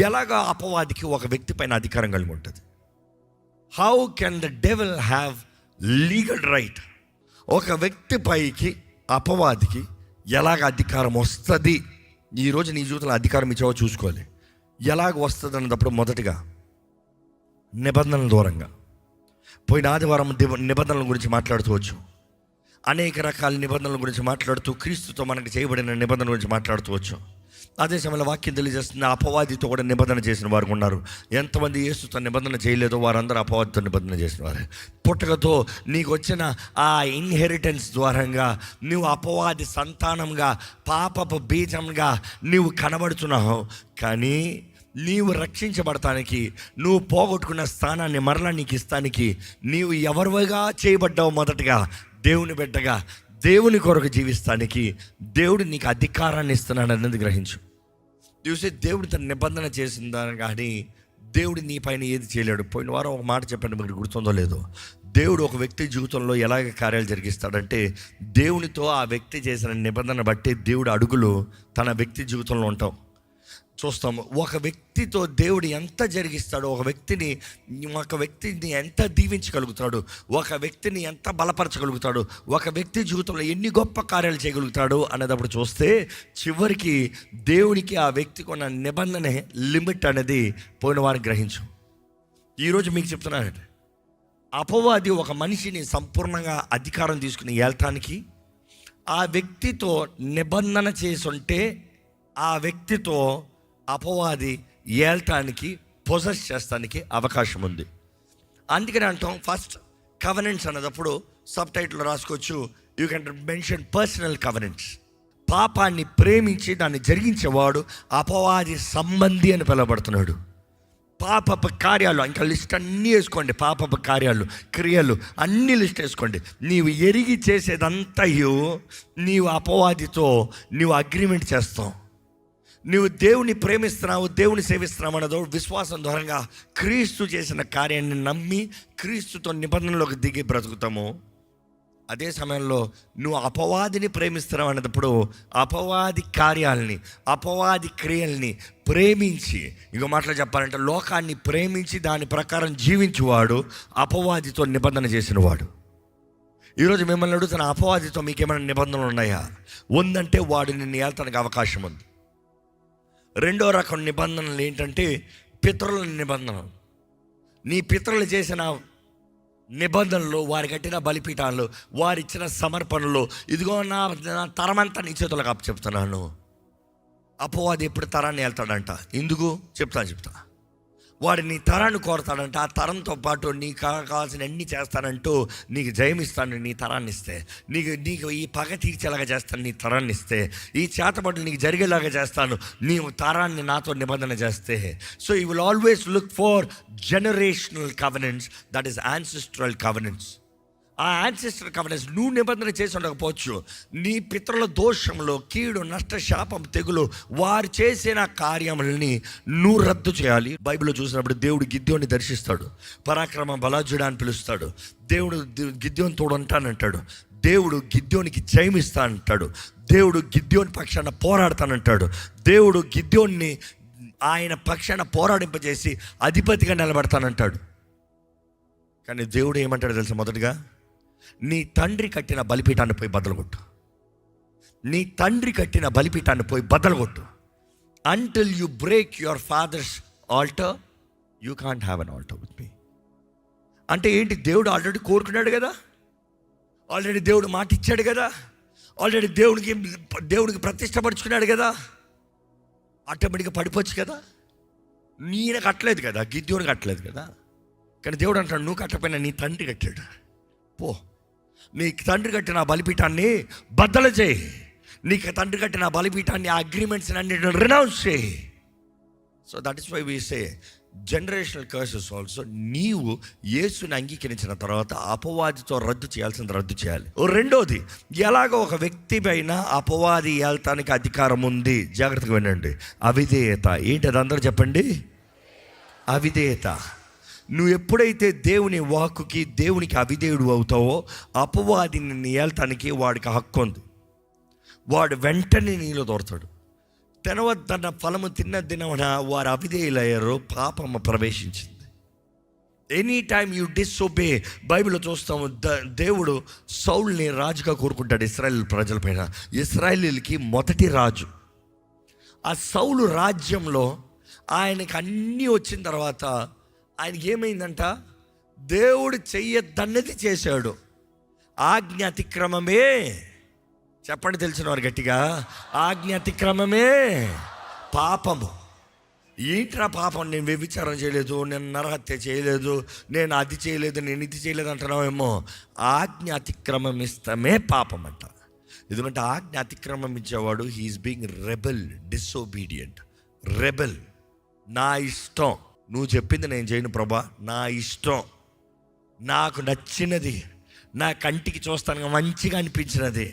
ఎలాగా అపవాదికి ఒక వ్యక్తి పైన అధికారం కలిగి ఉంటుంది? How can the devil have legal right? ఒక వ్యక్తి పైకి అపవాదికి ఎలాగ అధికారం వస్తుంది? ఈరోజు నీ జీవితంలో అధికారం ఇచ్చావో చూసుకోవాలి. ఎలాగ వస్తుంది అన్నప్పుడు మొదటిగా నిబంధనల దూరంగా. పోయిన ఆదివారం నిబంధనల గురించి మాట్లాడుతూ వచ్చు, అనేక రకాల నిబంధనల గురించి మాట్లాడుతూ క్రీస్తుతో మనకు చేయబడిన నిబంధనల గురించి మాట్లాడుతూ వచ్చు. అదే సమయంలో వాక్యం తెలియజేస్తుంది, అపవాదితో కూడా నిబంధన చేసిన వారు ఉన్నారు. ఎంతమంది యేసుతో నిబంధన చేయలేదో వారందరూ అపవాదితో నిబంధన చేసిన వారే. పుట్టకతో నీకు వచ్చిన ఆ ఇన్హెరిటెన్స్ ద్వారంగా నువ్వు అపవాది సంతానంగా, పాపపు బీజంగా నువ్వు కనబడుతున్నావు. కానీ నీవు రక్షించబడటానికి, నువ్వు పోగొట్టుకున్న స్థానాన్ని మరలా నీకు ఇస్తానికి నీవు ఎవరిగా చేయబడ్డావు? మొదటగా దేవుని బిడ్డగా, దేవుని కొరకు జీవిస్తానికి దేవుడు నీకు అధికారాన్ని ఇస్తున్నాడు అన్నది గ్రహించు. చూసే దేవుడు తన నిబంధన చేసిందని కానీ దేవుడు నీ పైన ఏది చేయలేడు. పోయిన వారం ఒక మాట చెప్పండి, మీకు గుర్తుందో లేదో. దేవుడు ఒక వ్యక్తి జీవితంలో ఎలాగ కార్యాలు జరిగిస్తాడంటే, దేవునితో ఆ వ్యక్తి చేసిన నిబంధన బట్టి దేవుడు అడుగులు తన వ్యక్తి జీవితంలో ఉంటాం చూస్తాము. ఒక వ్యక్తితో దేవుడు ఎంత జరిగిస్తాడో, ఒక వ్యక్తిని ఎంత దీవించగలుగుతాడు, ఒక వ్యక్తిని ఎంత బలపరచగలుగుతాడు, ఒక వ్యక్తి జీవితంలో ఎన్ని గొప్ప కార్యాలు చేయగలుగుతాడు అనేటప్పుడు చూస్తే చివరికి దేవునికి ఆ వ్యక్తికి ఉన్న నిబంధన లిమిట్ అనేది పోయిన వారికి గ్రహించు. ఈరోజు మీకు చెప్తున్నానంటే, అపవాది ఒక మనిషిని సంపూర్ణంగా అధికారం తీసుకుని ఏల్టానికి ఆ వ్యక్తితో నిబంధన చేసుంటే ఆ వ్యక్తితో అపవాది ఏల్టానికి, పొజెస్ చేస్తానికి అవకాశం ఉంది. అందుకని అంటాం ఫస్ట్ కవెనెంట్స్ అన్నదప్పుడు సబ్ టైటిల్ రాసుకోవచ్చు, యూ కెన్ మెన్షన్ పర్సనల్ కవెనెంట్స్. పాపాన్ని ప్రేమించి దాన్ని జరిగించేవాడు అపవాది సంబంధి అని పిలువబడుతున్నాడు. పాపపు కార్యాలు ఇంకా లిస్ట్ అన్నీ వేసుకోండి, పాపపు కార్యాలు, క్రియలు అన్నీ లిస్ట్ వేసుకోండి. నీవు ఎరిగి చేసేదంతయు నీవు అపవాదితో నీవు అగ్రిమెంట్ చేస్తావు. నువ్వు దేవుని ప్రేమిస్తున్నావు, దేవుని సేవిస్తున్నావు అన్నదో విశ్వాసం ద్వారంగా క్రీస్తు చేసిన కార్యాన్ని నమ్మి క్రీస్తుతో నిబంధనలోకి దిగి బ్రతుకుతాము. అదే సమయంలో నువ్వు అపవాదిని ప్రేమిస్తున్నావు అన్నప్పుడు అపవాది కార్యాలని, అపవాది క్రియల్ని ప్రేమించి, ఇంకో మాటలు చెప్పాలంటే లోకాన్ని ప్రేమించి దాని ప్రకారం జీవించేవాడు అపవాదితో నిబంధన చేసినవాడు. ఈరోజు మిమ్మల్ని అడుగుతున్న, అపవాదితో మీకేమైనా నిబంధనలు ఉన్నాయా? ఉందంటే వాడు నిన్ను ఏల్తానికి అవకాశం ఉంది. రెండో రకం నిబంధనలు ఏంటంటే పితరుల నిబంధనలు. నీ పితరులు చేసిన నిబంధనలు, వారి కట్టిన బలిపీఠాలు, వారిచ్చిన సమర్పణలు, ఇదిగో నా తరమంతా నీ చేతులకు అప్పచెప్తున్నాను. అపవాది ఎప్పుడు తరాన్ని వెళ్తాడంట. ఎందుకు చెప్తా. వాడు నీ తరాన్ని కోరతాడంట. ఆ తరంతో పాటు నీకు కావాల్సిన అన్నీ చేస్తానంటూ నీకు జయమిస్తాను. నీ తరాన్ని ఇస్తే నీకు ఈ పగ తీర్చేలాగా చేస్తాను. నీ తరాన్ని ఇస్తే ఈ చేతబడులు నీకు జరిగేలాగా చేస్తాను, నీవు తరాన్ని నాతో నిబంధన చేస్తే. So you will always look for generational covenants, that is ancestral covenants. ఆ యాన్సిస్టర్ కవెనెంట్స్ నువ్వు నిబంధన చేసి ఉండకపోవచ్చు. నీ పితరుల దోషంలో, కీడు, నష్ట, శాపం, తెగులు, వారు చేసిన కార్యములని నువ్వు రద్దు చేయాలి. బైబిల్లో చూసినప్పుడు దేవుడు గిద్యోని దర్శిస్తాడు, పరాక్రమ బలాజుడా అని పిలుస్తాడు. దేవుడు గిద్యోని తోడు ఉంటానంటాడు. దేవుడు గిద్యోనికి జయమిస్తా అంటాడు. దేవుడు గిద్యోని పక్షాన పోరాడతానంటాడు. దేవుడు గిద్యోన్ని ఆయన పక్షాన పోరాడింపజేసి అధిపతిగా నిలబడతానంటాడు. కానీ దేవుడు ఏమంటాడు తెలుసా? మొదటిగా నీ తండ్రి కట్టిన బలిపీఠాన్ని పోయి బద్దలుగొట్టు. నీ తండ్రి కట్టిన బలిపీఠాన్ని పోయి బద్దలుగొట్టు. Until you break your father's altar you can't have an altar with me. అంటే ఏంటి? దేవుడు ఆల్రెడీ కోరుకున్నాడు కదా, ఆల్రెడీ దేవుడు మాట ఇచ్చాడు కదా, ఆల్రెడీ దేవుడికి ప్రతిష్టపరుచుకున్నాడు కదా, ఆటోమేటిక్గా పడిపోవచ్చు కదా. ఈయన కట్టలేదు కదా, గిద్యోని కట్టలేదు కదా. కానీ దేవుడు అంటాడు, నువ్వు కట్టపోయినా నీ తండ్రి కట్టాడు. పో, నీ తండ్రి కట్టిన బలిపీఠాన్ని బద్దలు చేయి. నీకు తండ్రి కట్టిన బలిపీఠాన్ని, ఆ అగ్రిమెంట్స్ అన్నిటిని రినౌన్స్ చేయి. So that is why we say generational curses also. నీవు యేసుని అంగీకరించిన తర్వాత అపవాదితో రద్దు చేయాలి. రెండోది, ఎలాగో ఒక వ్యక్తి పైన అపవాది ఏల్తానికి అధికారం ఉంది. జాగ్రత్తగా వినండి. అవిధేయత. ఏంటి అది? అందరూ చెప్పండి. అవిధేయత. నువ్వు ఎప్పుడైతే దేవుని వాక్కుకి, దేవునికి అవిధేయుడు అవుతావో అపవాదిని ఏల్తానికి వాడికి హక్కు ఉంది. వాడు వెంటనే నీలో దొరతాడు. తినవద్దన్న ఫలము తిన్న దినమున వారు అవిధేయులయ్యారు, పాపము ప్రవేశించింది. ఎనీ టైమ్ యూ డిసొబే, బైబిల్లో చూస్తాము దేవుడు సౌల్ని రాజుగా కోరుకుంటాడు ఇశ్రాయేల్ ప్రజల పైన. ఇశ్రాయేలీలకి మొదటి రాజు. ఆ సౌలు రాజ్యంలో ఆయనకి అన్నీ వచ్చిన తర్వాత ఆయనకి ఏమైందంట, దేవుడు చెయ్యొద్దన్నది చేశాడు. ఆజ్ఞ అతిక్రమమే, చెప్పండి తెలిసిన వారు గట్టిగా, ఆజ్ఞ అతిక్రమమే పాపము. ఏంట్రా పాపం? నేను వ్యభిచారం చేయలేదు, నేను నరహత్య చేయలేదు, నేను అది చేయలేదు, నేను ఇది చేయలేదు అంటున్నావేమో. ఆజ్ఞ అతిక్రమం ఇష్టమే పాపం అంట. ఎందుకంటే ఆజ్ఞ అతిక్రమం ఇచ్చేవాడు he is being rebel, disobedient, rebel. నా ఇష్టం, నువ్వు చెప్పింది నేను చేయను ప్రభా, నా ఇష్టం, నాకు నచ్చినది, నా కంటికి చూస్తానికి మంచిగా అనిపించినది,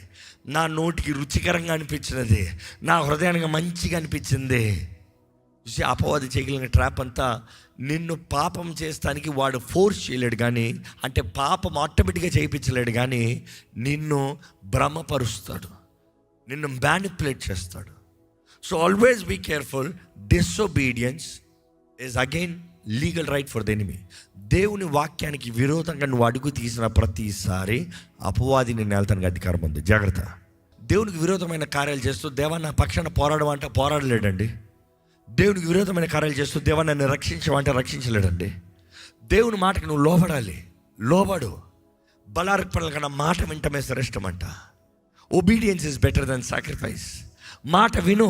నా నోటికి రుచికరంగా అనిపించినది, నా హృదయానికి మంచిగా అనిపించింది. చూసి అపవాది చేయగలిగిన ట్రాప్ అంతా నిన్ను పాపం చేస్తానికి వాడు ఫోర్స్ చేయలేడు, కానీ అంటే పాపం ఆటోమేటిక్గా చేయించలేడు, కానీ నిన్ను భ్రమపరుస్తాడు, నిన్ను మ్యానిపులేట్ చేస్తాడు. So always be careful. Disobedience is again legal right for the enemy. దేవుని వాక్యానికి విరోధంగా నువ్వు అడుగు తీసిన ప్రతిసారి అపవాది నిన్ను వెళ్తానికి అధికారం ఉంది. జాగ్రత్త. దేవునికి విరోధమైన కార్యాలు చేస్తూ దేవా నా పక్షాన పోరాడమంటే పోరాడలేడండి. దేవునికి విరోధమైన కార్యాలు చేస్తూ దేవా నన్ను రక్షించమంటే రక్షించలేడండి. దేవుని మాటకు నువ్వు లోబడాలి, లోబడు. బలార్పణల కన్నా మాట వింటమే శ్రేష్టమంట. Obedience is better than sacrifice. మాట విను.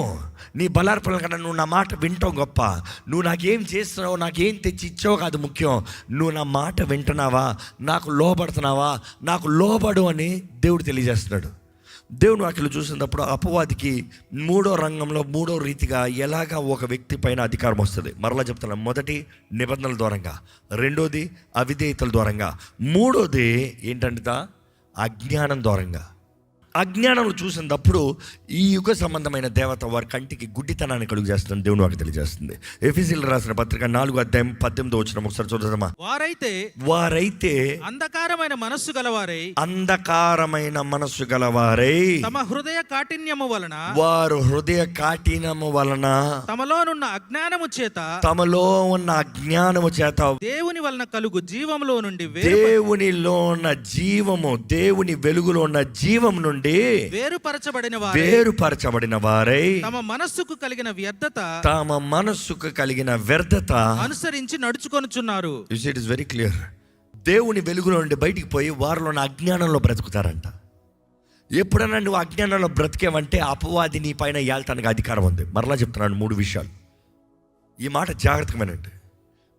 నీ బలార్పణల కన్నా నువ్వు నా మాట వింటావు గొప్ప. నువ్వు నాకేం చేస్తున్నావు, నాకేం తెచ్చి ఇచ్చావు కాదు ముఖ్యం. నువ్వు నా మాట వింటున్నావా, నాకు లోబడుతున్నావా, నాకు లోబడు అని దేవుడు తెలియజేస్తున్నాడు. దేవుని వాక్యలు చూసినప్పుడు అపవాదికి మూడో రంగంలో మూడో రీతిగా ఎలాగా ఒక వ్యక్తి పైన అధికారం వస్తుంది. మరలా చెప్తున్నాను, మొదటి నిబంధనల ద్వారంగా, రెండోది అవిధేయతల ద్వారంగా, మూడోది ఏంటంటే అజ్ఞానం ద్వారంగా. అజ్ఞానంలో చూసినప్పుడు ఈ యుగ సంబంధమైన దేవత వారి కంటికి గుడ్డితనాన్ని కలుగు చేస్తుందని దేవుని వాక్యం తెలియజేస్తుంది. ఎఫెసీయులకు రాసిన పత్రిక 4:18 ఒకసారి చూద్దామా. వారైతే అంధకారమైన మనస్సు గలవారై తమ హృదయ కాఠిన్యము వలన, వారు హృదయ కాఠిన్యము వలన తమలో ఉన్న అజ్ఞానము చేత దేవుని వలన కలుగు జీవములో నుండి, దేవునిలో ఉన్న జీవము, దేవుని వెలుగులో ఉన్న జీవం నుండి వేరుపరచబడిన వారై తమ మనస్సుకు కలిగిన వ్యర్థత అనుసరించి నడుచుకొనుచున్నారు. It is very clear. దేవుని వెలుగులో నుండి బయటికి పోయి వారిలో ఉన్న అజ్ఞానంలో బ్రతుకుతారంట. ఎప్పుడైనా నువ్వు అజ్ఞానంలో బ్రతికేవంటే అపవాది నీ పైన ఏల్తానికి అధికారం ఉంది. మరలా చెప్తున్నాను 3 విషయాలు, ఈ మాట జాగ్రత్తగానండి.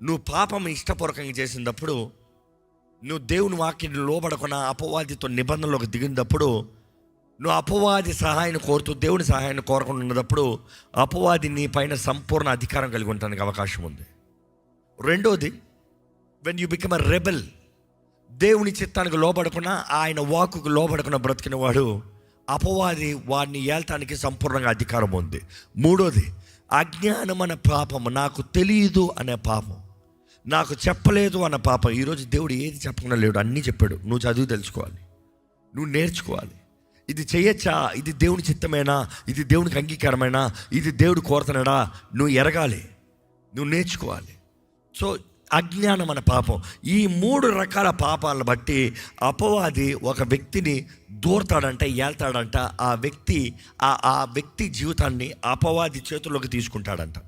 నువ్వు పాపం ఇష్టపూర్వకంగా చేసినప్పుడు, నువ్వు దేవుని వాక్యాన్ని లోబడకుండా అపవాదితో నిబంధనలోకి దిగినప్పుడు, నువ్వు అపవాది సహాయాన్ని కోరుతూ దేవుని సహాయాన్ని కోరకుండా ఉన్నప్పుడు అపవాది నీ పైన సంపూర్ణ అధికారం కలిగి ఉండడానికి అవకాశం ఉంది. రెండోది, when you become a rebel, దేవుని చిత్తానికి లోబడకుండా ఆయన వాక్కుకు లోబడకుండా బ్రతికిన వాడు అపవాది వాడిని ఏల్తానికి సంపూర్ణంగా అధికారం ఉంది. మూడోది, అజ్ఞానం అనే పాపం, నాకు తెలియదు అనే పాపం, నాకు చెప్పలేదు అన్న పాపం. ఈరోజు దేవుడు ఏది చెప్పకుండా లేడు, అన్నీ చెప్పాడు. నువ్వు చదివి తెలుసుకోవాలి, నువ్వు నేర్చుకోవాలి. ఇది చేయొచ్చా, ఇది దేవుని చిత్తమేనా, ఇది దేవునికి అంగీకారమేనా, ఇది దేవుడు కోరుతున్నాడా, నువ్వు ఎరగాలి, నువ్వు నేర్చుకోవాలి. సో అజ్ఞానం అనే పాపం, ఈ 3 రకాల పాపాలను బట్టి అపవాది ఒక వ్యక్తిని దూరతాడంట, ఏల్తాడంట. ఆ వ్యక్తి జీవితాన్ని అపవాది చేతుల్లోకి తీసుకుంటాడంట.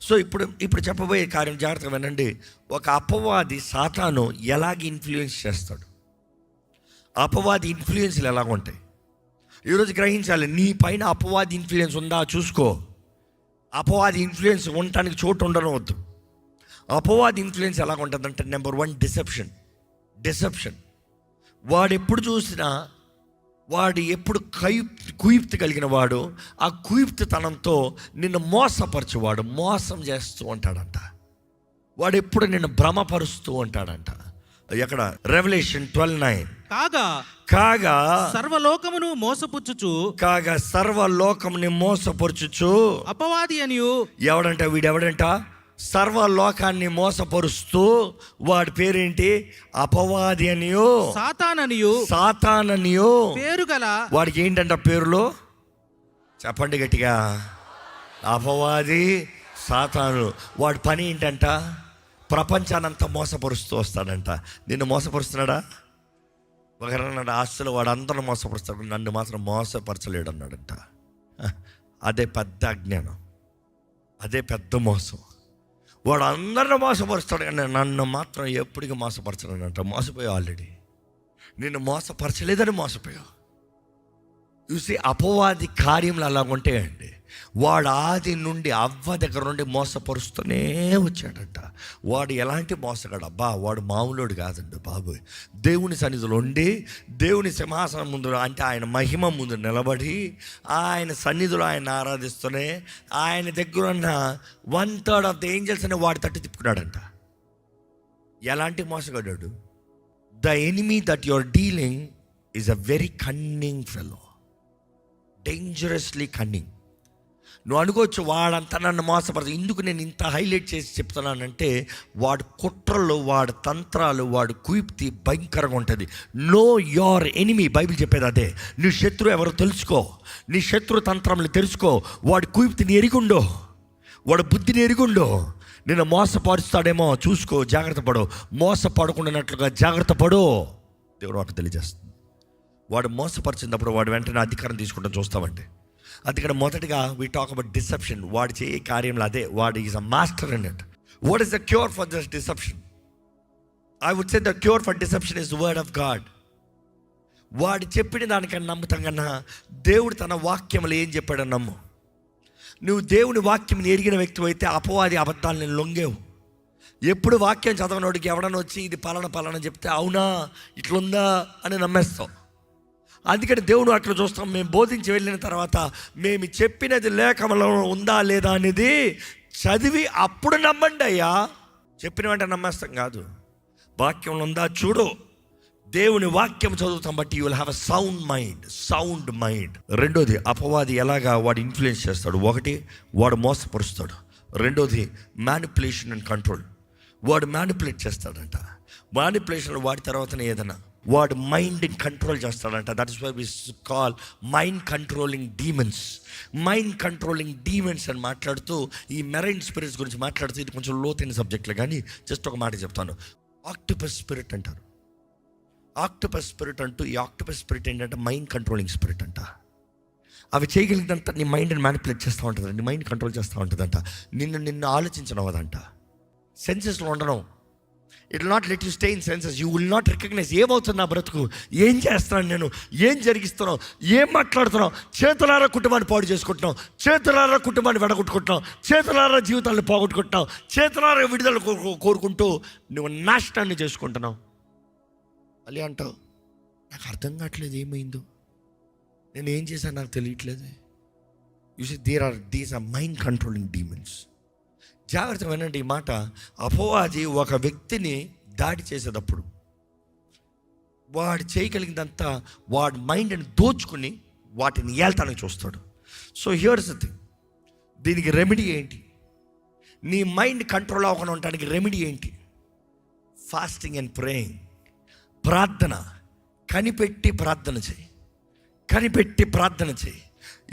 సో ఇప్పుడు చెప్పబోయే కార్యం జాగ్రత్తగా వినండి. ఒక అపవాది సాతాను ఎలాగ ఇన్ఫ్లుయెన్స్ చేస్తాడు, అపవాది ఇన్ఫ్లుయెన్స్లు ఎలాగ ఉంటాయి ఈరోజు గ్రహించాలి. నీ పైన అపవాది ఇన్ఫ్లుయెన్స్ ఉందా చూసుకో. అపవాది ఇన్ఫ్లుయెన్స్ ఉండటానికి చోటు ఉండనవద్దు. అపవాది ఇన్ఫ్లుయెన్స్ ఎలాగ ఉంటుందంటే, నెంబర్ 1 డిసెప్షన్. వాడు ఎప్పుడు చూసినా, వాడు ఎప్పుడు కుయుక్తి కలిగిన వాడు, ఆ కుయుక్తితనంతో నిన్ను మోసపరచువాడు, మోసం చేస్తూ ఉంటాడంట. వాడు ఎప్పుడు నిన్ను భ్రమపరుస్తూ ఉంటాడంట. ఎక్కడ? రెవల్యూషన్ 12:9. కాగా సర్వలోకమును మోసపరుచుచు అపవాది అనియు, వీడెవడంట? సర్వలోకాన్ని మోసపరుస్తూ, వాడి పేరేంటి? అపవాది అనియో సాతాననియో పేరు గల. వాడికి ఏంటంట పేరులో? చెప్పండి గట్టిగా. అపవాది సాతాను. వాడి పని ఏంటంట? ప్రపంచానంతా మోసపరుస్తూ వస్తాడంట. నిన్ను మోసపరుస్తున్నాడా? ఒకరన్నాడు ఆస్తులు వాడు అందరూ మోసపరుస్తాడు, నన్ను మాత్రం మోసపరచలేడు అన్నాడంట. అదే పెద్ద అజ్ఞానం, అదే పెద్ద మోసం. వాడు అందరిని మోసపరుస్తాడు కానీ నన్ను మాత్రం ఎప్పటికీ మోసపరచలేనంట. మోసపోయావు ఆల్రెడీ. నిన్ను మోసపరచలేదని మోసపోయావు. చూసి అపవాది కార్యములు అలా ఉంటాయండి. వాడు ఆది నుండి అవ్వ దగ్గర నుండి మోసపరుస్తూనే వచ్చాడంట. వాడు ఎలాంటి మోసగాడు అబ్బా, వాడు మామూలుడు కాదండి బాబు. దేవుని సన్నిధిలో ఉండి దేవుని సింహాసనం ముందు, అంటే ఆయన మహిమ ముందు నిలబడి ఆయన సన్నిధిలో ఆయన ఆరాధిస్తూనే ఆయన దగ్గర ఉన్న 1/3 ఆఫ్ ది ఏంజల్స్ అని వాడి తట్టు తిప్పుకున్నాడంట. ఎలాంటి మోసగాడు? The enemy that you are dealing is a very cunning fellow, dangerously cunning. నువ్వు అనుకోవచ్చు వాడంతా నన్ను మోసపడదు. ఎందుకు నేను ఇంత హైలైట్ చేసి చెప్తున్నానంటే, వాడు కుట్రలు, వాడి తంత్రాలు, వాడు కుయుక్తి భయంకరంగా ఉంటుంది. Know your enemy. బైబిల్ చెప్పేది అదే. నీ శత్రువు ఎవరో తెలుసుకో, నీ శత్రు తంత్రములు తెలుసుకో. వాడి కుయుక్తిని ఎరిగుండో, వాడు బుద్ధిని ఎరిగుండో. నిన్ను మోసపరుస్తాడేమో చూసుకో, జాగ్రత్త పడు. మోసపడకుండానట్లుగా జాగ్రత్త పడు. దేవుడు వాటిని తెలియజేస్తుంది. వాడు మోసపరిచినప్పుడు వాడు వెంటనే అధికారం తీసుకుంటాం చూస్తామంటే. అందుకని మొదటిగా వీ టాక్ అబౌట్ డిసెప్షన్. వాడు చేయ కార్యంలో అదే. వాడు is a master in it. What is the cure for this deception? I would say the cure for deception is the word of God. వాడు చెప్పిన దానికన్నా నమ్ముతాం కన్నా దేవుడు తన వాక్యములు ఏం చెప్పాడని నమ్ము. నువ్వు దేవుని వాక్యం ఎరిగిన వ్యక్తి అయితే అపవాది అబద్ధాలను లొంగేవు. ఎప్పుడు వాక్యం చదవనోడికి ఎవడన్నా వచ్చి ఇది పలానా చెప్తే అవునా ఇట్లుందా అని నమ్మేస్తావు. అందుకని దేవుడు అట్లా చూస్తాం. మేము బోధించి వెళ్ళిన తర్వాత మేము చెప్పినది లేఖలో ఉందా లేదా అనేది చదివి అప్పుడు నమ్మండి అయ్యా. చెప్పిన వెంటనే నమ్మేస్తాం కాదు. వాక్యంలో ఉందా చూడు. దేవుని వాక్యం చదువుతాం బట్టి you will have a sound mind. రెండోది, అపవాది ఎలాగా వాడు ఇన్ఫ్లుయెన్స్ చేస్తాడు. ఒకటి, వాడు మోసపరుస్తాడు. రెండోది, మ్యానిపులేషన్ అండ్ కంట్రోల్. వాడు మ్యానిపులేట్ చేస్తాడంట. మ్యానిపులేషన్ వాడి తర్వాతనే ఏదైనా వాడు మైండ్ని కంట్రోల్ చేస్తాడంట. That is why we call mind controlling demons. Mind controlling demons అని మాట్లాడుతూ ఈ మెరైన్ స్పిరిట్స్ గురించి మాట్లాడుతూ, ఇది కొంచెం లోతైన సబ్జెక్టులు కానీ జస్ట్ ఒక మాట చెప్తాను. ఆక్టోపస్ స్పిరిట్ అంటారు. ఆక్టోపస్ స్పిరిట్ అంటూ, ఈ ఆక్టోపస్ స్పిరిట్ ఏంటంటే మైండ్ కంట్రోలింగ్ స్పిరిట్ అంట. అవి చేయగలిగినంత నీ మైండ్ని మ్యానిపులేట్ చేస్తూ ఉంటుంది, నీ మైండ్ కంట్రోల్ చేస్తూ ఉంటుందంట. నిన్ను ఆలోచించడం అదంట. సెన్సెస్లో ఉండడం. It will not let you stay in senses. You will not recognise ఏమవుతుంది నా బ్రతుకు, ఏం చేస్తున్నాను నేను, ఏం జరిగిస్తున్నావు, ఏం మాట్లాడుతున్నావు. చేతులారా కుటుంబాన్ని పాడు చేసుకుంటున్నావు, చేతులారా కుటుంబాన్ని వెడగొట్టుకుంటున్నావు, చేతులారా జీవితాన్ని పోగొట్టుకుంటున్నావు, చేతులారా విడుదల కోరుకుంటూ నువ్వు నాశనాన్ని చేసుకుంటున్నావు. మళ్ళీ అంటావు నాకు అర్థం కావట్లేదు ఏమైందో, నేను ఏం చేశాను నాకు తెలియట్లేదు. You see these are mind controlling demons. జాగ్రత్తగా వినండి ఈ మాట. అపవాది ఒక వ్యక్తిని దాడి చేసేటప్పుడు వాడు చేయగలిగిందంతా వాడి మైండ్ని దోచుకుని వాటిని ఏల్తానికి చూస్తాడు. So here's the thing. దీనికి రెమెడీ ఏంటి? నీ మైండ్ కంట్రోల్ అవ్వకుండా ఉండడానికి రెమెడీ ఏంటి? Fasting and praying. ప్రార్థన. కనిపెట్టి ప్రార్థన చేయి.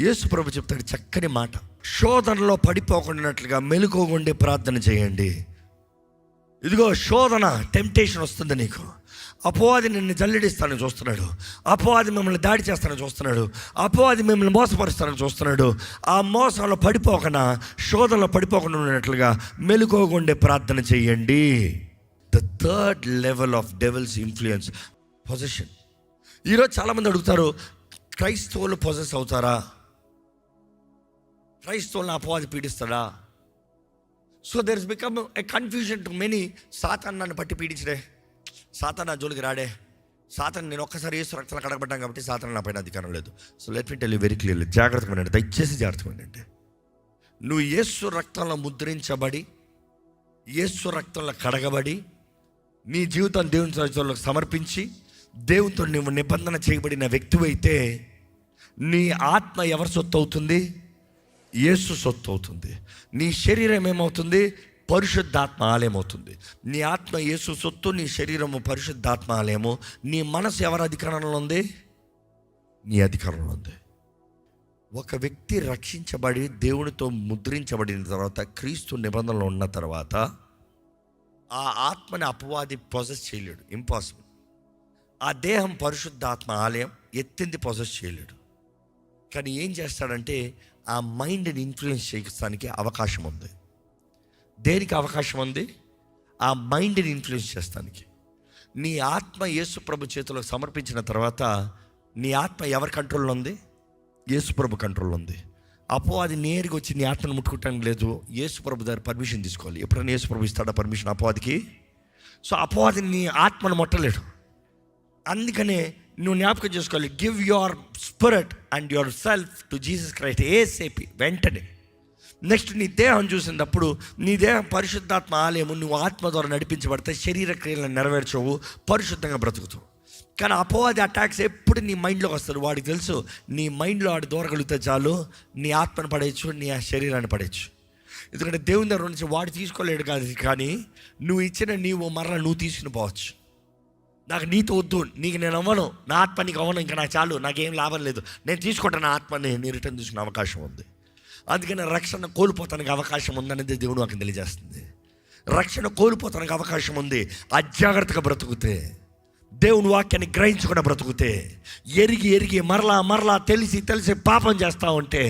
యేసు ప్రభు చెప్తాడు చక్కని మాట. శోధనలో పడిపోకుండానట్లుగా మెలకువగా ప్రార్థన చేయండి. ఇదిగో శోధన, టెంప్టేషన్ వస్తుంది నీకు. అపవాది నిన్ను జల్లెడిస్తానని చూస్తున్నాడు. అపవాది మిమ్మల్ని దాడి చేస్తానని చూస్తున్నాడు. అపవాది మిమ్మల్ని మోసపరుస్తానని చూస్తున్నాడు. ఆ మోసంలో పడిపోకుండా, శోధనలో పడిపోకుండా ఉన్నట్లుగా మెలకువగా ప్రార్థన చేయండి. The third level of devil's influence, possession. ఈరోజు చాలామంది అడుగుతారు, క్రైస్తవులు పొజెస్ అవుతారా? క్రైస్తవులను అపవాది పీడిస్తాడా? So there is become a confusion to many. సాతాను నన్ను పట్టి పీడించడే, సాతాను నా జోలికి రాడే, సాతాను నేను ఒక్కసారి యేసు రక్తంలో కడగబడ్డాను కాబట్టి సాతాను నా పైన అధికారం లేదు. So let me tell you very clearly. జాగ్రత్తగా వినండి, దయచేసి జాగ్రత్తగా వినండి. నువ్వు యేసు రక్తంలో ముద్రించబడి, యేసు రక్తంలో కడగబడి, నీ జీవితం దేవుని చేతుల్లో సమర్పించి దేవునితో నువ్వు నిబంధన చేయబడిన వ్యక్తివైతే నీ ఆత్మ ఎవరి సొత్తు అవుతుంది? యేసు సొత్తు అవుతుంది. నీ శరీరం ఏమవుతుంది? పరిశుద్ధాత్మ ఆలయం అవుతుంది. నీ ఆత్మ యేసు సొత్తు, నీ శరీరము పరిశుద్ధాత్మ ఆలయము. నీ మనసు ఎవరి అధికారంలో ఉంది? నీ అధికారంలో ఉంది. ఒక వ్యక్తి రక్షించబడి దేవునితో ముద్రించబడిన తర్వాత, క్రీస్తు నిబంధనలు ఉన్న తర్వాత, ఆ ఆత్మని అపవాది పొజెస్ చేయలేడు. ఇంపాసిబుల్. ఆ దేహం పరిశుద్ధాత్మ ఆలయం, ఎత్తింది పొజెస్ చేయలేడు. కానీ ఏం చేస్తాడంటే ఆ మైండ్ని ఇన్ఫ్లుయెన్స్ చేయడానికి అవకాశం ఉంది. దేనికి అవకాశం ఉంది? ఆ మైండ్ని ఇన్ఫ్లుయెన్స్ చేస్తానికి. నీ ఆత్మ యేసు ప్రభు చేతిలో సమర్పించిన తర్వాత నీ ఆత్మ ఎవరి కంట్రోల్లో ఉంది? యేసు ప్రభు కంట్రోల్లో ఉంది. అపవాది నేరుగా వచ్చి నీ ఆత్మను ముట్టుకోవటానికి లేదు. యేసు ప్రభు దగ్గర పర్మిషన్ తీసుకోవాలి. ఎప్పుడైనా యేసు ప్రభు ఇస్తాడా పర్మిషన్ అపవాదికి? సో అపవాది నీ ఆత్మను ముట్టలేడు. అందుకనే నువ్వు జ్ఞాపకం చేసుకోవాలి, give your spirit and yourself to Jesus Christ ఏసేపి, వెంటనే. నెక్స్ట్ నీ దేహం చూసినప్పుడు, నీ దేహం పరిశుద్ధాత్మ ఆలయము, నువ్వు ఆత్మ ద్వారా నడిపించబడితే శరీర క్రియలను నెరవేర్చవు, పరిశుద్ధంగా బ్రతుకుతావు. కానీ అపవాది అటాక్స్ ఎప్పుడు నీ మైండ్లోకి వస్తాడు. వాడికి తెలుసు, నీ మైండ్లో వాడు దూరగలిగితే చాలు, నీ ఆత్మను పడేయచ్చు, నీ శరీరాన్ని పడేయచ్చు. ఎందుకంటే దేవుని దగ్గర నుంచి వాడు తీసుకోలేడు కాదు, కానీ నువ్వు ఇచ్చిన నీవు మరలా నువ్వు తీసుకుని పోవచ్చు. నాకు నీతో వద్దు, నీకు నేను అవ్వను, నా ఆత్మ నీకు అవ్వను, ఇంకా నాకు చాలు, నాకేం లాభం లేదు, నేను తీసుకుంటాను నా ఆత్మని, నీ రిటర్న్ తీసుకునే అవకాశం ఉంది. అందుకని రక్షణ కోల్పోతానికి అవకాశం ఉందనేది దేవుడు నాకు తెలియజేస్తుంది. రక్షణ కోల్పోతానికి అవకాశం ఉంది అజాగ్రత్తగా బ్రతుకుతే, దేవుని వాక్యాన్ని గ్రహించకుండా బ్రతుకుతే, ఎరిగి మరలా తెలిసి పాపం చేస్తూ ఉంటే,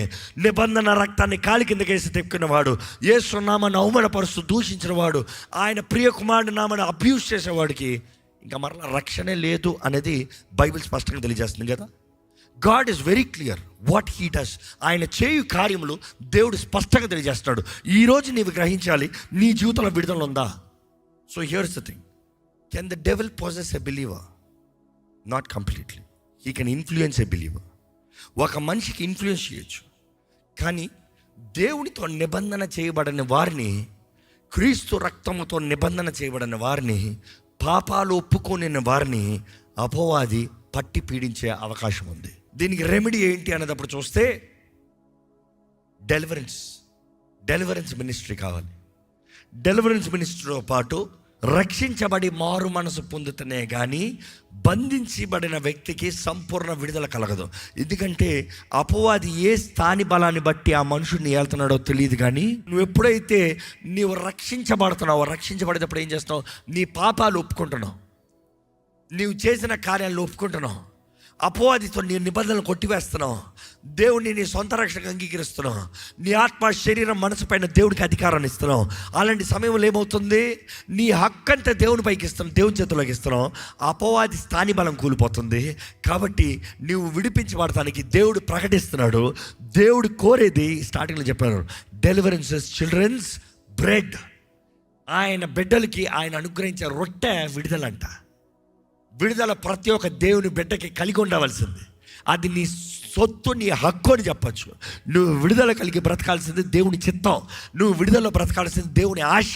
నిబంధన రక్తాన్ని కాలి కింద కేసి తెప్పుకున్నవాడు, యేసు నామాన్ని అవమానపరుస్తూ దూషించిన వాడు, ఆయన ప్రియ కుమారుడు నామాన్ని అబ్యూస్ చేసేవాడికి ఇంకా మరలా రక్షణే లేదు అనేది బైబిల్ స్పష్టంగా తెలియజేస్తుంది కదా. God is very clear what he does. ఆయన చేయు కార్యములు దేవుడు స్పష్టంగా తెలియజేస్తున్నాడు. ఈరోజు నీవు గ్రహించాలి, నీ జీవితంలో విడుదల ఉందా? So here's the thing, can the devil possess a believer? Not completely. He can influence a believer. ఒక మనిషికి ఇన్ఫ్లుయెన్స్ చేయొచ్చు, కానీ దేవునితో నిబంధన చేయబడిన వారిని, క్రీస్తు రక్తముతో నిబంధన చేయబడిన వారిని, పాపాలు ఒప్పుకోని వారిని అపవాది పట్టి పీడించే అవకాశం ఉంది. దీనికి రెమెడీ ఏంటి అన్నదప్పుడు చూస్తే, డెలివరెన్స్ మినిస్ట్రీ కావాలి. డెలివరెన్స్ మినిస్ట్రీతో పాటు రక్షించబడి మారు మనసు పొందుతనే కానీ బంధించబడిన వ్యక్తికి సంపూర్ణ విడుదల కలగదు. ఎందుకంటే అపవాది ఏ స్థాని బలాన్ని బట్టి ఆ మనుషుడిని వెళ్తున్నాడో తెలియదు. కానీ నువ్వు ఎప్పుడైతే నీవు రక్షించబడేటప్పుడు ఏం చేస్తున్నావు? నీ పాపాలు ఒప్పుకుంటున్నావు, నీవు చేసిన కార్యాలను ఒప్పుకుంటున్నావు, అపవాదితో నీ నిబంధనలు కొట్టివేస్తున్నావు, దేవుడిని నీ సొంత రక్షణకు అంగీకరిస్తున్నావు, నీ ఆత్మ శరీరం మనసు పైన దేవుడికి అధికారాన్ని ఇస్తున్నావు. అలాంటి సమయంలో ఏమవుతుంది? నీ హక్కు అంతా దేవుని పైకి ఇస్తున్నావు, దేవుని చేతుల్లోకి ఇస్తున్నావు, అపవాది స్థాని బలం కూలిపోతుంది. కాబట్టి నువ్వు విడిపించబడటానికి దేవుడు ప్రకటిస్తున్నాడు. దేవుడు కోరేది స్టార్టింగ్లో చెప్పారు, డెలివరెన్స్ చిల్డ్రన్స్ బ్రెడ్. ఆయన బిడ్డలకి ఆయన అనుగ్రహించే రొట్టె విడుదలంట. విడుదల ప్రతి ఒక్క దేవుని బిడ్డకి కలిగి ఉండవలసింది. అది నీ సొత్తు, నీ హక్కు అని చెప్పచ్చు. నువ్వు విడుదల కలిగి బ్రతకాల్సింది దేవుని చిత్తం. నువ్వు విడుదలలో బ్రతకాల్సింది దేవుని ఆశ.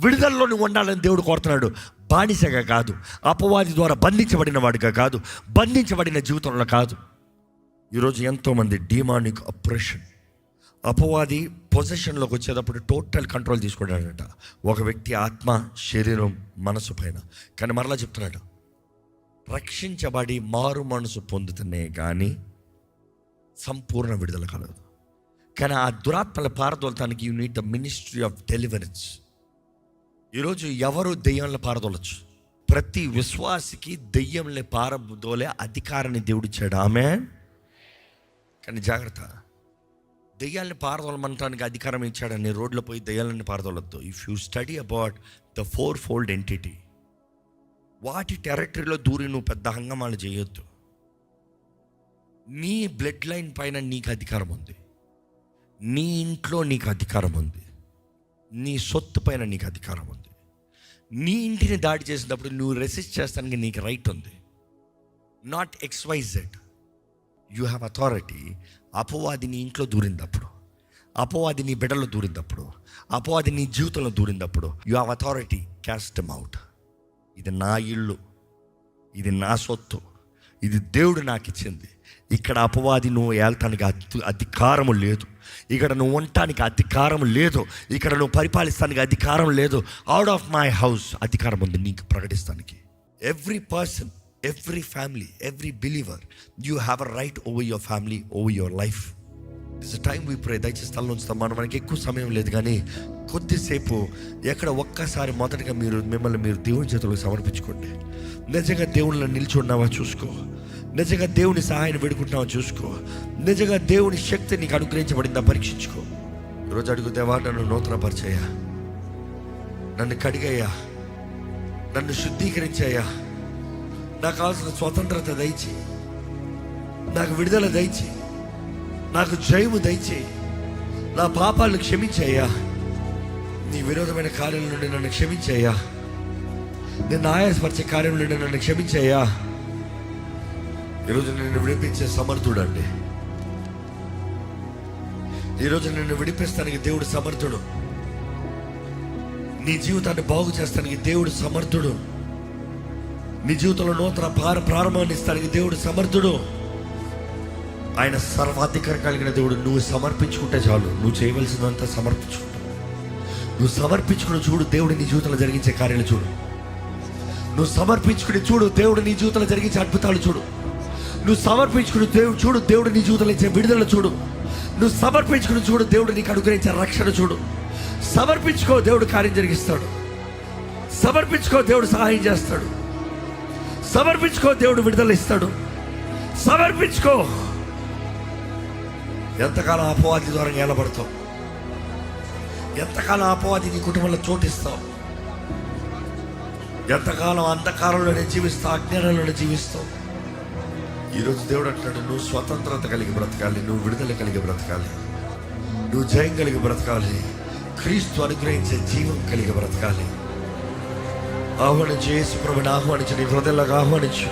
విడుదలలో నువ్వు ఉండాలని దేవుడు కోరుతున్నాడు. బానిసగా కాదు, అపవాది ద్వారా బంధించబడిన వాడిగా కాదు, బంధించబడిన జీవితంలో కాదు. ఈరోజు ఎంతోమంది డీమానిక్ అప్రెషన్, అపవాది పొజిషన్లోకి వచ్చేటప్పుడు టోటల్ కంట్రోల్ తీసుకున్నాడట ఒక వ్యక్తి ఆత్మ, శరీరం, మనసు పైన. కానీ మరలా చెప్తున్నాడు, రక్షించబడి మారు మనసు పొందుతనే కానీ సంపూర్ణ విడుదల కలదు. కానీ ఆ దురాత్మల పారదోలటానికి you need the ministry of deliverance. ఈరోజు ఎవరు దెయ్యంలో పారదోలచ్చు? ప్రతి విశ్వాసికి దెయ్యంలో పారదోలే అధికారాన్ని దేవుడిచ్చాడు. ఆమేన్. కానీ జాగ్రత్త, దెయ్యాలని పారదోలమంటానికి అధికారం ఇచ్చాడని రోడ్లో పోయి దెయ్యాలని పారదోలద్దు. If you study about the 4-fold entity, వాటి టెరిటరీలో దూరి నువ్వు పెద్ద హంగమాలు చేయొద్దు. నీ బ్లడ్ లైన్ పైన నీకు అధికారం ఉంది, నీ ఇంట్లో నీకు అధికారం ఉంది, నీ సొత్తు పైన నీకు అధికారం ఉంది. నీ ఇంటిని దాడి చేసినప్పుడు నువ్వు రెసిస్ట్ చేస్తానికి నీకు రైట్ ఉంది. Not XYZ. You have authority. అపవాది నీ ఇంట్లో దూరినప్పుడు, అపవాది నీ బిడ్డలో దూరినప్పుడు, అపవాది నీ జీవితంలో దూరినప్పుడు, you have authority. Cast them out. ఇది నా ఇల్లు, ఇది నా సొత్తు, ఇది దేవుడు నాకు ఇచ్చింది. ఇక్కడ అపవాది నువ్వు ఏళ్తానికి అధికారము లేదు, ఇక్కడ నువ్వు ఉండటానికి అధికారం లేదు, ఇక్కడ నువ్వు పరిపాలిస్తానికి అధికారం లేదు. అవుట్ ఆఫ్ మై హౌస్ అధికారం ఉంది నీకు ప్రకటిస్తానికి. Every person, every family, every believer, you have a right over your family, over your life. It's time we pray. దయచేసి తల ఉంచుతాం. మనకి ఎక్కువ సమయం లేదు, కానీ కొద్దిసేపు ఎక్కడ ఒక్కసారి మొదటగా మిమ్మల్ని మీరు దేవుని చేతులకు సమర్పించుకోండి. నిజంగా దేవుళ్ళని నిలిచి ఉన్నావా చూసుకో. నిజంగా దేవుని సహాయాన్ని వేడుకుంటున్నావా చూసుకో. నిజంగా దేవుని శక్తి నీకు అనుగ్రహించబడిందా పరీక్షించుకో. ఈరోజు అడుగుదేవా, నన్ను నూతనపరిచయ్యా, నన్ను కడిగయ్యా, నన్ను శుద్ధీకరించయ్యా, నాకు కావాల్సిన స్వతంత్రత దయచి, నాకు విడుదల దయచి, నాకు జయము దయచేయి, నా పాపాలను క్షమించయ్యా, నీ విరోధమైన కార్యం నుండి నన్ను క్షమించయ్యా, నిన్ను ఆయాసపరిచే కార్యం నుండి నన్ను క్షమించయ్యా. ఈరోజు నిన్ను విడిపించే సమర్థుడు అండి. ఈరోజు నిన్ను విడిపిస్తానికి దేవుడు సమర్థుడు. నీ జీవితాన్ని బాగు చేస్తానికి దేవుడు సమర్థుడు. నీ జీవితంలో నూతన ప్రారంభాన్ని ఇస్తానికి దేవుడు సమర్థుడు. ఆయన సర్వాధికారం కలిగిన దేవుడు. నువ్వు సమర్పించుకుంటే చాలు, నువ్వు చేయవలసినంత సమర్పించుకుంటావు. నువ్వు సమర్పించుకుని చూడు, దేవుడు నీ జీవితంలో జరిగించే కార్యాలు చూడు. నువ్వు సమర్పించుకుని చూడు, దేవుడు నీ జీవితంలో జరిగించే అద్భుతాలు చూడు. నువ్వు సమర్పించుకుని చూడు, దేవుడు నీ జీవితంలో ఇచ్చే విడుదల చూడు. నువ్వు సమర్పించుకుని చూడు, దేవుడు నీకు అనుగ్రహించే రక్షణ చూడు. సమర్పించుకో, దేవుడు కార్యం జరిగిస్తాడు. సమర్పించుకో, దేవుడు సహాయం చేస్తాడు. సమర్పించుకో, దేవుడు విడుదల ఇస్తాడు. సమర్పించుకో. ఎంతకాలం అపవాది ద్వారా ఏలబడతావు? ఎంతకాలం అపవాది నీ కుటుంబంలో చోటిస్తావు? ఎంతకాలం అంధకారంలోనే జీవిస్తావు, అజ్ఞానంలోనే జీవిస్తావు? ఈరోజు దేవుడు అంటాడు, నువ్వు స్వతంత్రత కలిగి బ్రతకాలి, నువ్వు విడుదల కలిగి బ్రతకాలి, నువ్వు జయం కలిగి బ్రతకాలి, క్రీస్తు అనుగ్రహించే జీవం కలిగి బ్రతకాలి. ఆహ్వానించు, యేసు ప్రభువుని ఆహ్వానించు, నీ హృదయంలోకి ఆహ్వానించు,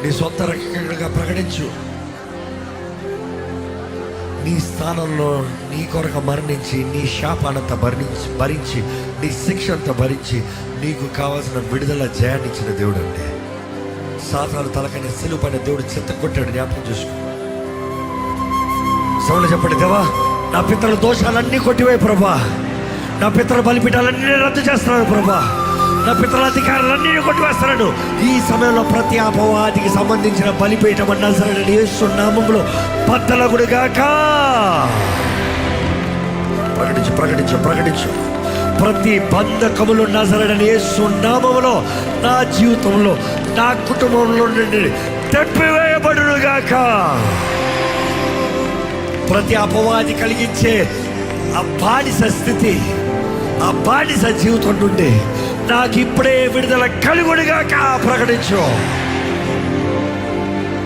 నీ సొంత రక్షకుడిగా ప్రకటించు. నీ స్థానంలో నీ కొరకు మరణించి, నీ శాపానంతా భరించి, నీ శిక్ష అంతా భరించి, నీకు కావాల్సిన విడుదల జయాన్ని ఇచ్చిన దేవుడు అండి. సాతాను తలకైన సిలువ పైన దేవుడు చెత్త కొట్టాడు. జ్ఞాపకం చేసుకో. సౌలు చెప్పండి, దేవా, నా పితరుల దోషాలన్నీ కొట్టివేయి ప్రభా, నా పితరుల బలిపీఠాలన్నీ రద్దు చేస్తున్నాను ప్రభా, నా పితరుల అధికారాలన్నీ కొట్టివేస్తున్నాను. ఈ సమయంలో ప్రతి అపవాదికి సంబంధించిన బలిపీఠం నజరేయుడైన యేసు నామములో బద్దలగుడుగాక. ప్రకటించు, ప్రకటించు, ప్రకటించు. ప్రతి బంధకములు నజరేయుడైన యేసు నామములో నా జీవితంలో, నా కుటుంబంలో నుండి తెప్పివేయబడునుగాక. ప్రతి అపవాది కలిగించే ఆ బానిస స్థితి, ఆ బానిస జీవితం నుండి నాకు ఇప్పుడే విడుదల కలుగుడుగాక. ప్రకటించు.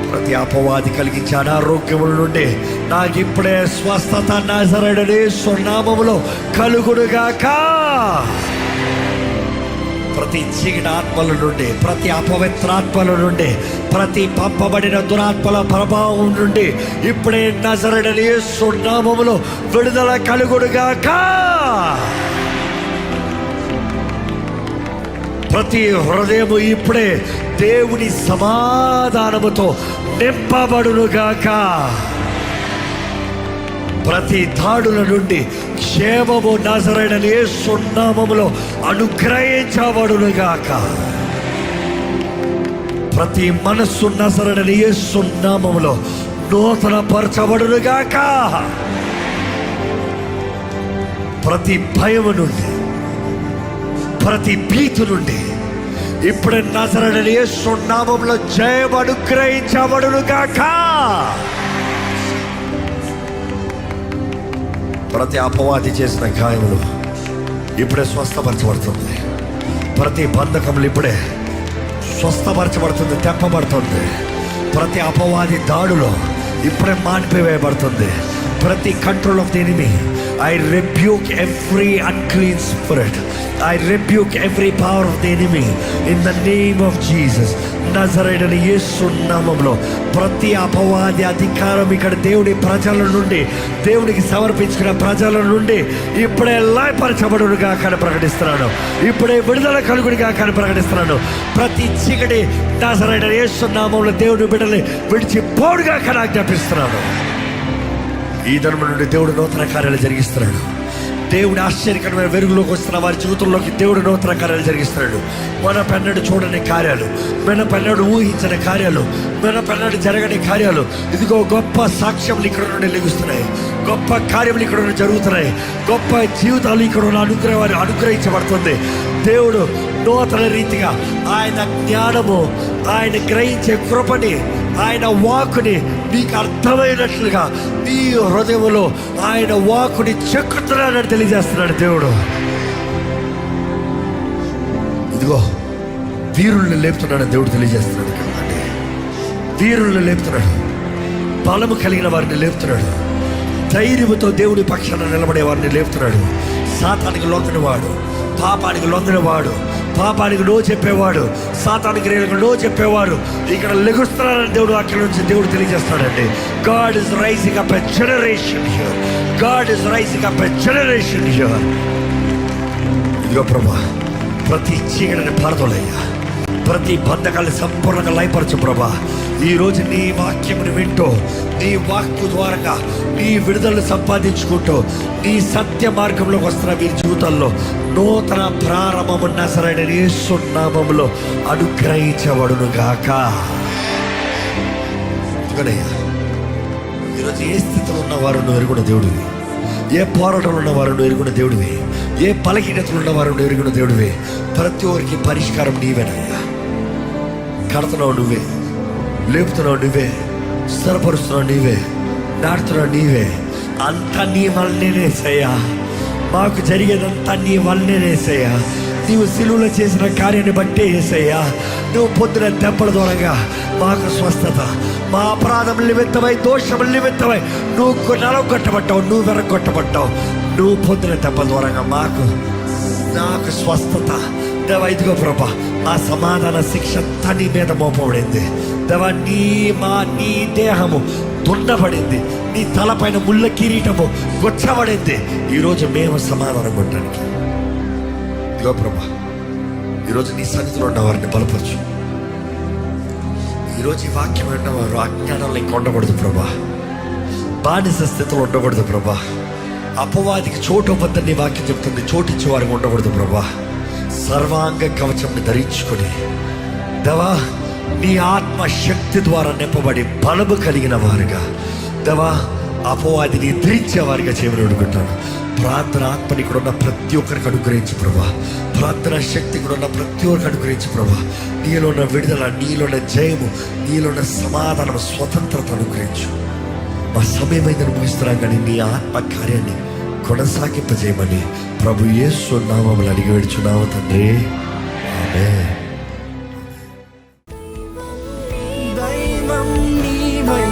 ప్రతి అపవాది కలిగించే అనారోగ్యముల నుండి నాకు ఇప్పుడే స్వస్థత నజరేయుడైన యేసు నామములో కలుగుడుగాక. ప్రతి చీకటి ఆత్మల నుండి, ప్రతి అపవిత్రాత్మల నుండి, ప్రతి పంపబడిన దురాత్మల ప్రభావం నుండి ఇప్పుడే నజరేయుడైన యేసు నామములో విడుదల కలుగుడుగాక. ప్రతి హృదయము ఇప్పుడే దేవుని సమాధానముతో నింపబడునుగాక. ప్రతి దాడుల నుండి క్షేమము నజరేయుడైన యేసు నామములో అనుగ్రహించబడునుగాక. ప్రతి మనస్సు నజరేయుడైన యేసు నామములో నూతన పరచబడునుగాక. ప్రతి భయము నుండి, ప్రతి భీతి నుండి ఇప్పుడు నజరేయుడైన యేసు నామములో జయం అనుగ్రహించబడునుగాక. ప్రతి అపవాది చేసిన గాయములు ఇప్పుడే స్వస్థపరచబడుతుంది. ప్రతి బంధకములు ఇప్పుడే స్వస్థపరచబడుతుంది, తెప్పబడుతుంది. ప్రతి అపవాది దాడులో ఇప్పుడే మాన్పివేయబడుతుంది. ప్రతి control of the enemy, I rebuke every unclean spirit. I rebuke every power of the enemy in the name of Jesus. నజరేయుడైన యేసు నామములో ప్రతి అపవాది అధికారం ఇక్కడ దేవుని ప్రజల నుండి, దేవునికి సమర్పించిన ప్రజల నుండి ఇప్పుడే లయపరచబడునుగా కానీ ప్రకటిస్తున్నాను. ఇప్పుడే విడుదల కలుగునిగా కానీ ప్రకటిస్తున్నాను. ప్రతి చీకటి నజరేయుడైన యేసు నామములో దేవుని బిడ్డల్ని విడిచిపోడుగా కానీ ఆజ్ఞాపిస్తున్నాను. ఈ ధర్మం నుండి దేవుడు నూతన కార్యాలు జరిగిస్తున్నాడు. దేవుడు ఆశ్చర్యకరమైన వెలుగులోకి వస్తున్న వారి జీవితంలోకి దేవుడు నూతన కార్యాలు జరిగిస్తున్నాడు. మన పెన్నడు చూడని కార్యాలు, మన పెన్నడు ఊహించని కార్యాలు, మన పెన్నడు జరగని కార్యాలు. ఇదిగో గొప్ప సాక్ష్యములు ఇక్కడ నుండి లెగుస్తున్నాయి, గొప్ప కార్యములు ఇక్కడ నుండి జరుగుతున్నాయి, గొప్ప జీవితాలు ఇక్కడ ఉన్న అనుగ్రహించబడుతుంది. దేవుడు నూతన రీతిగా ఆయన జ్ఞానము, ఆయన గ్రహించే కృపని, ఆయన వాక్కుని నీకు అర్థమైనట్లుగా నీ హృదయంలో ఆయన వాక్కుని చెక్కుతున్నాడని తెలియజేస్తున్నాడు దేవుడు. ఇదిగో వీరుల్ని లేపుతున్నాడు దేవుడు తెలియజేస్తున్నాడు కదండి. వీరుల్ని లేపుతున్నాడు, బలము కలిగిన వారిని లేపుతున్నాడు, ధైర్యంతో దేవుడి పక్షాన నిలబడే వారిని లేపుతున్నాడు. సాతానికి లొంగనివాడు, పాపానికి లొంగనివాడు, పాపానికి నో చెప్పేవాడు, సాతానికి నో చెప్పేవాడు ఇక్కడ లెగుస్తున్నాడని దేవుడు అక్కడి నుంచి దేవుడు తెలియజేస్తాడండి. God is rising up a generation here. God is rising up a generation here. ఇదిగో ప్రభా, ప్రతి చీకటిని పారదోలయ్యా, ప్రతి బంధకాన్ని సంపూర్ణంగా లయపరచు ప్రభా. ఈరోజు నీ వాక్యముని వింటూ, నీ వాక్కు ద్వారా నీ విడుదలను సంపాదించుకుంటూ నీ సత్య మార్గంలోకి వస్తున్న మీ జీవితాల్లో నూతన ప్రారంభమున్న సరైన యేసు నామములో అనుగ్రహించబడును గాక. ఈరోజు ఏ స్థితిలో ఉన్నవారు నువ్వు ఎరుగున దేవుడివి, ఏ పోరాటంలో ఉన్నవారు నువ్వు ఎరుగున దేవుడివి, ఏ బలహీనతలు ఉన్నవారు నువ్వు ఎరుగున దేవుడివి. ప్రతి ఒక్కరికి పరిష్కారం నీవేనయ్యా. కడతన్నావు నువ్వే, లేపుతున్నావు నువ్వే, స్థిరపరుస్తున్నావు నీవే, నాటుతున్నావు నీవే. అంతా నీ వల్లనేసయ్యా. మాకు జరిగేదంతా నీ వల్లనేసయ్యా. నీవు సిలువలో చేసిన కార్యాన్ని బట్టే యేసయ్యా. నువ్వు పొద్దున దెబ్బల దూరంగా మాకు స్వస్థత, మా అపరాధముల నిమిత్తమై, దోషముల నిమిత్తమై నువ్వు నలగొట్టబడ్డావు, నువ్వు వెరగొట్టబడ్డావు. నువ్వు పొద్దున దెబ్బల దూరంగా నాకు స్వస్థత దేవా. ఇదిగో ప్రభా, మా సమాధాన శిక్ష నీ మీద మోపబడింది దేవా. నీ దేహము దున్నబడింది, నీ తలపైన ముళ్ళ కిరీటము గొచ్చబడింది. ఈరోజు మేము సమాధానం కొట్టడానికి ఇదిగో ప్రభా, ఈరోజు నీ సన్నిధిలో ఉన్న వారిని బలపరచు. ఈరోజు ఈ వాక్యం ఉన్నవారు అజ్ఞానంలో ఇంక ఉండకూడదు ప్రభా, బానిస స్థితిలో ఉండకూడదు ప్రభా. అపవాదికి చోటు వద్దని నీ వాక్యం చెప్తుంది, చోటిచ్చే వారికి ఉండకూడదు ప్రభా. సర్వాంగ కవచంని ధరించుకొని దేవా, నీ ఆత్మశక్తి ద్వారా నింపబడి బలము కలిగిన వారుగా దేవా, అపవాదిని ఎదిరించే వారిగా చేయమని అడుగుతాను. ప్రార్థన ఆత్మని ఇక్కడ ఉన్న ప్రతి ఒక్కరికి అనుగ్రహించు ప్రభా. ప్రార్థన శక్తి కూడా ఉన్న ప్రతి ఒక్కరికి అనుగ్రహించు ప్రభా. నీలో ఉన్న విడుదల, నీలో ఉన్న జయము, నీలో ఉన్న సమాధానం, స్వతంత్రత అనుగ్రహించు. మా సమయమైందని ముగిస్తున్నాం కానీ నీ ఆత్మ కార్యాన్ని కొనసాగింపజేయమని ప్రభు యేసు నామములో అడిగి వేడుచున్నాము తండ్రి, ఆమేన్. దైవం నీవై